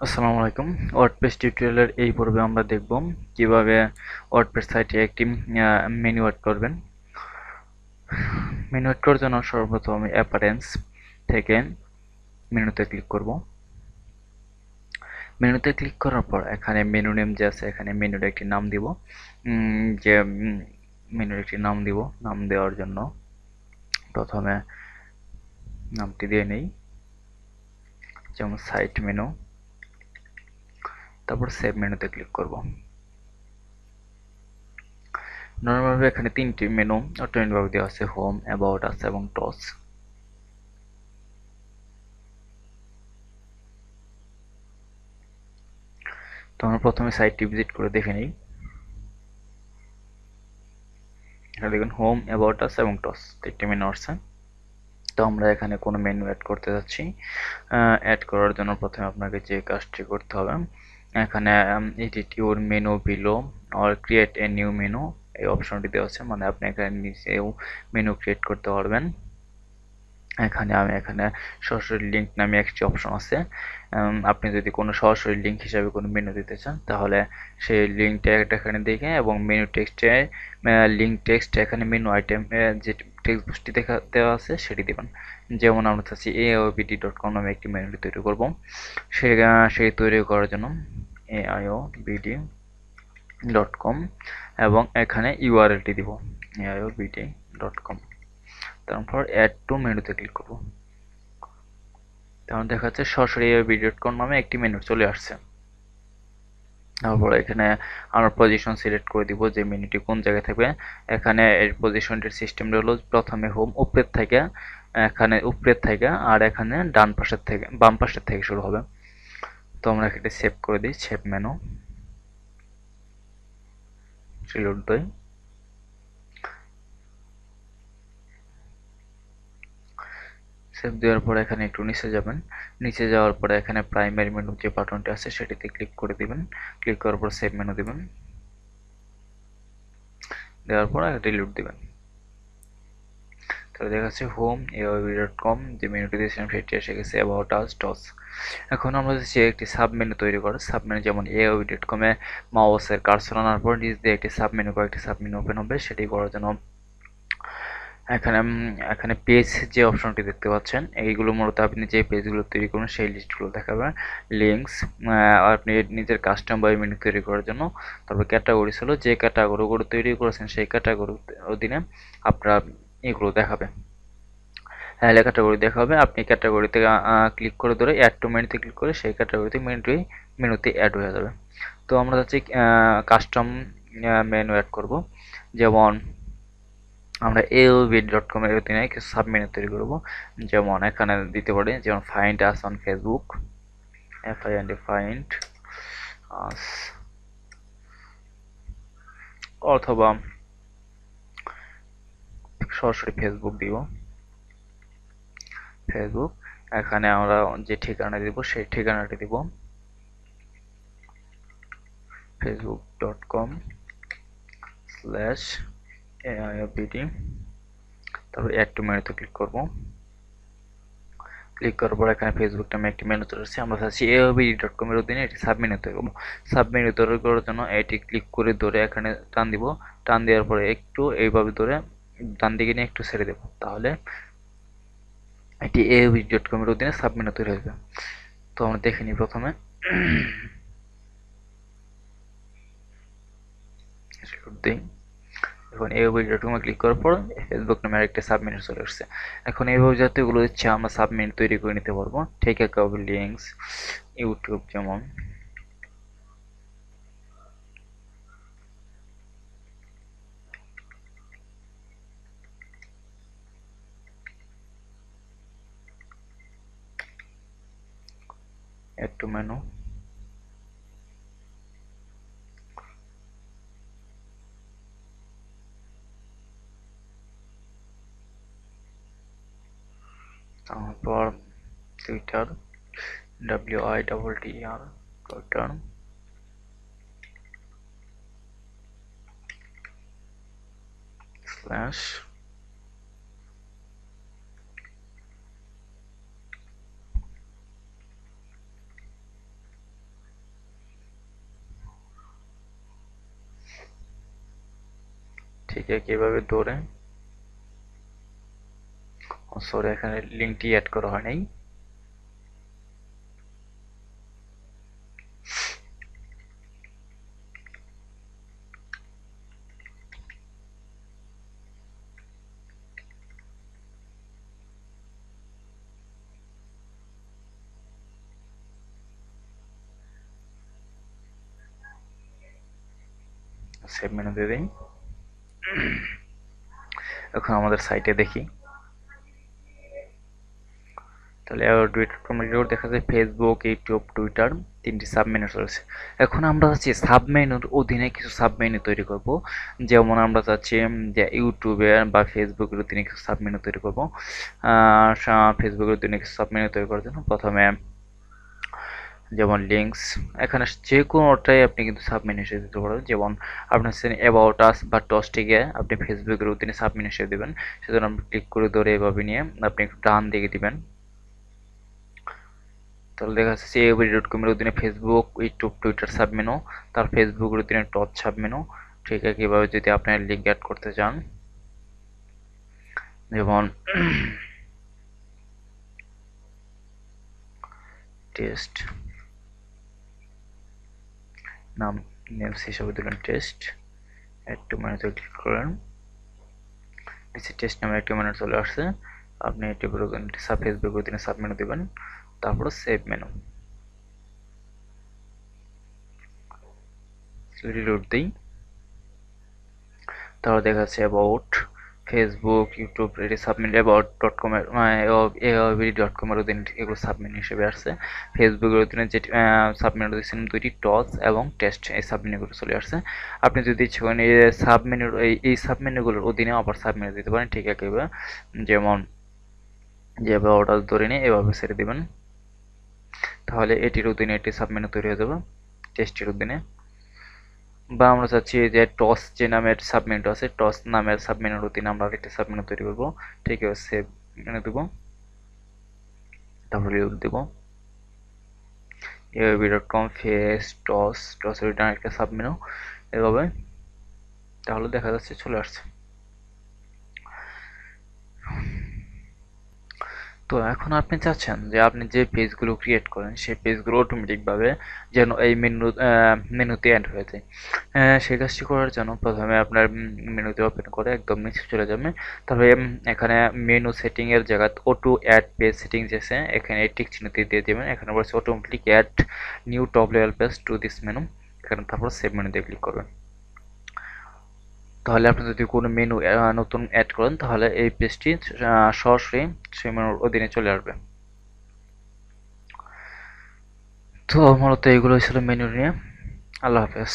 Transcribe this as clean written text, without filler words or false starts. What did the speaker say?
আসসালামু আলাইকুম। ওয়ার্ডপ্রেস টিউটোরিয়ালের এই পর্বে আমরা দেখব কিভাবে ওয়ার্ডপ্রেস সাইটে একটি মেনু এড করবেন। মেনু এড করার জন্য সর্বপ্রথম আমি অ্যাপারেন্স থেকে মেনুতে ক্লিক করব। মেনুতে ক্লিক করার পর এখানে মেনু নেম যে আছে এখানে মেনুর একটি নাম দিব। মেনুর একটি নাম দিব। নাম দেওয়ার জন্য প্রথমে নামটি দিয়ে নেই, যেমন সাইট মেনু। তারপর সেভ মেনুতে ক্লিক করব। নরমালভাবে এখানে তিনটি মেনু অটোমেটিকভাবে দেওয়া আছে, হোম, অ্যাবাউট আস এবং টস। তো আমরা প্রথমে সাইটটি ভিজিট করে দেখে নিই। এখানে দেখুন হোম, অ্যাবাউট আস এবং টস তিনটি মেনু আসছে। তো আমরা এখানে কোনো মেনু অ্যাড করতে যাচ্ছি। অ্যাড করার জন্য প্রথমে আপনাকে যে কাজটি করতে হবে, এখানে edit your menu below or create a new menu এই অপশনটি দেওয়া আছে, মানে আপনি এখানে নিজেও মেনু ক্রিয়েট করতে পারবেন। এখানে সরাসরি লিঙ্ক নামে একটি অপশন আছে। আপনি যদি কোনো সরাসরি লিঙ্ক হিসাবে কোনো মেনু দিতে চান তাহলে সেই লিঙ্কটা এখানে দেখে এবং মেনু টেক্সটে লিঙ্ক টেক্সট এখানে মেনু আইটেম যে টেক্সট বক্সটি দেওয়া আছে সেটি দেবেন। যেমন আমরা চাচ্ছি aobd.com নামে একটি মেনু তৈরি করব। সেই তৈরি করার জন্য aobd.com এবং এখানে ইউআরএলটি দিব aobd.com। তারপর অ্যাড টু মেনুতে ক্লিক করব। তখন দেখা যাচ্ছে সরাসরি aobd.com নামে একটি মেনু চলে আসছে। তারপর এখানে আমরা পজিশন সিলেক্ট করে দিব যে মেনুটি কোন জায়গায় থাকবে। এখানে এর পজিশনটির সিস্টেমটা হলো প্রথমে হোম উপরের থেকে, এখানে উপরের থেকে, আর এখানে ডান পাশের থেকে বাম পাশের থেকে শুরু হবে। তো আমরা এখানে সেভ করে দিই, সেভ মেনু রিলোড দিই। সেভ দেওয়ার পর এখানে একটু নিচে যাবেন। নিচে যাওয়ার পরে এখানে প্রাইমারি মেনু যে বাটনটি আছে সেটিতে ক্লিক করে দিবেন। ক্লিক করার পর সেভ মেনু দিবেন। দেওয়ার পর রিলোড দিবেন। তাহলে দেখা যাচ্ছে হোম aob.com যে মেনুটি দিয়েছিলাম সেটি এসে গেছে, অ্যাবাউট আস, টস। এখন আমরা যদি একটি সাব মেনু তৈরি করো, সাব মেনু যেমন aob.com এ মাউসের কার্সর আনার পর নিচ দিয়ে একটি সাব মেনু কয়েকটি সাব মেনু ওপেন হবে। সেটি করার জন্য এখানে এখানে পেজ যে অপশনটি দেখতে পাচ্ছেন, এইগুলো মূলত আপনি যে পেজগুলো তৈরি করবেন সেই লিস্টগুলো দেখাবে। লিঙ্কস, আপনি নিজের কাস্টম বাই মেনু তৈরি করার জন্য। তারপর ক্যাটাগরি হলো যে ক্যাটাগরিগুলো তৈরি করেছেন সেই ক্যাটাগরির অধীনে আপনার এগুলো দেখাবে। হ্যাঁ, ক্যাটাগরি দেখাবে। আপনি ক্যাটাগরিতে ক্লিক করে ধরে অ্যাড টু মেনুতে ক্লিক করে সেই ক্যাটাগরিতে মেনুতে অ্যাড হয়ে যাবে। তো আমরা যাচ্ছি কাস্টম মেনু অ্যাড করব। যেমন আমরা aob.com এর অধীনে কিছু সাব মেনু তৈরি করব। যেমন এখানে দিতে পারি, যেমন find us on Facebook, find আস, অথবা সরাসরি ফেসবুক দিব। ফেসবুক, এখানে আমরা যে ঠিকানা দিব সেই ঠিকানাটি দিব facebook.com/aiobt। তারপর অ্যাড টু মেনুতে ক্লিক করব। ক্লিক করার পর এখানে ফেসবুক নামে একটি মেনু চলে আসছে। আমরা চাচ্ছি aob.com এর অধীনে এটি সাব মেনু তৈরি করব। সাব মেনু তৈরি করার জন্য এটি ক্লিক করে ধরে এখানে টান দিব। টান দেওয়ার পরে একটু এইভাবে ধরে ডান দিকে নিয়ে একটু ছেড়ে দেব, তাহলে এটি aob.com এর অধীনে সাব মেনু তৈরি হয়ে যাবে। তো আমরা দেখে নিই প্রথমে। দিই। এখন aob.com এ ক্লিক করার পর ফেসবুক নামে আরেকটা সাব মেনু চলে আসছে। এখন এইভাবে যতগুলো ইচ্ছা আমরা সাব মেনু তৈরি করে নিতে পারবো। ঠিক আছে, লিঙ্কস, ইউটিউব যেমন add to menu, তারপর টুইটার, WITTER, টুইটার, স্ল্যাশ ঠিক একইভাবে ধরে, সরি এখানে লিঙ্কটি অ্যাড করা হয় নাই। সেভ মেনু দিয়ে দিই। এখন আমাদের সাইটে দেখি, তাহলে দেখা যায় ফেসবুক, ইউটিউব, টুইটার, তিনটি সাব মেনু রয়েছে। এখন আমরা চাচ্ছি সাব মেনুর অধীনে কিছু সাব মেনু তৈরি করব। যেমন আমরা চাচ্ছি যে ইউটিউবে বা ফেসবুকের অধীনে কিছু সাব মেনু তৈরি করব। ফেসবুকের অধীনে কিছু সাব মেনু তৈরি করার জন্য প্রথমে যেমন লিঙ্কস, এখানে যে কোনোটাই আপনি কিন্তু সাব মেনু হিসেবে দিতে পারবেন। যেমন আপনি হচ্ছেন অ্যাবাউট আস বা টসটিকে আপনি ফেসবুকের অধীনে সাব মেনু হিসেবে দেবেন। সেজন্য আপনি ক্লিক করে ধরে এভাবে নিয়ে আপনি একটু ডান দিকে দিবেন। তাহলে দেখা যাচ্ছে AOBD.com এর অধীনে Facebook, YouTube, Twitter sub menu, তার ফেসবুকের অধীনে টচ সাব মেনু। ঠিক একইভাবে যদি আপনার লিঙ্ক অ্যাড করতে চান, যেমন টেস্ট নাম, নেমস হিসাবে দিলেন টেস্ট, অ্যাড টু মেনুতে ক্লিক করেন, নিচে টেস্ট নামে একটি মেনু চলে আসছে। আপনি এটি ফেসবুকের অধীনে সাব মেনু দিবেন, তারপর সেভ মেনু, রিলোড দিই। তারপর দেখা যাচ্ছে অ্যাবাউট ফেসবুক, ইউটিউব, এটি সাবমেনু অ্যাবাউট.com এর AOBD.com এর অধীনে এগুলো সাবমেনু হিসেবে আসছে। ফেসবুকের অধীনে যে সাবমেনু দিয়েছিলাম দুইটি, টস এবং টেস্ট, এই সাবমেনুগুলো চলে আসছে। আপনি যদি ইচ্ছে করেন এই সাবমেনুর এই সাবমেনুগুলোর অধীনে আবার সাবমেনু দিতে পারেন। ঠিক একইভাবে যেমন যে অ্যাবাউট ধরে নিয়ে এভাবে ছেড়ে দিবেন, তাহলে এটির অধীনে একটি সাবমেনু তৈরি হয়ে যাবে টেস্টের অধীনে। বা আমরা চাচ্ছি যে টস যে নামের সাবমেনু আছে, টস নামের সাবমেনুর অধীনে আমরা আরেকটা সাবমেনু তৈরি করব। ঠিক আছে, সেভ মেনু দেব, তারপরে রিলোড দেব। AOB.com ফেস টসের অধীনে আরেকটা সাবমেনু, এভাবে। তাহলে দেখা যাচ্ছে চলে আসছে। তো এখন আপনি চাচ্ছেন যে আপনি যে পেজগুলো ক্রিয়েট করেন সেই পেজগুলো অটোমেটিকভাবে যেন এই মেনুতে অ্যাড হয়ে যায়। সেই কাজটি করার জন্য প্রথমে আপনার মেনুতে ওপেন করে একদম নিচে চলে যাবে। তারপরে এখানে মেনু সেটিংয়ের জায়গায় অটো অ্যাড পেজ সেটিংস আছে, এখানে এই টিক চিহ্নটি দিয়ে দেবেন। এখানে বলছে automatic add new top level page to this menu, এখানে তারপর সেভ মেনু দিয়ে ক্লিক করবেন। তাহলে আপনি যদি কোনো মেনু নতুন অ্যাড করেন তাহলে এই পেজটি সরাসরি সেই মেনুর অধীনে চলে আসবে। তো মূলত এইগুলো ছিল মেনু নিয়ে। আল্লাহ হাফেজ।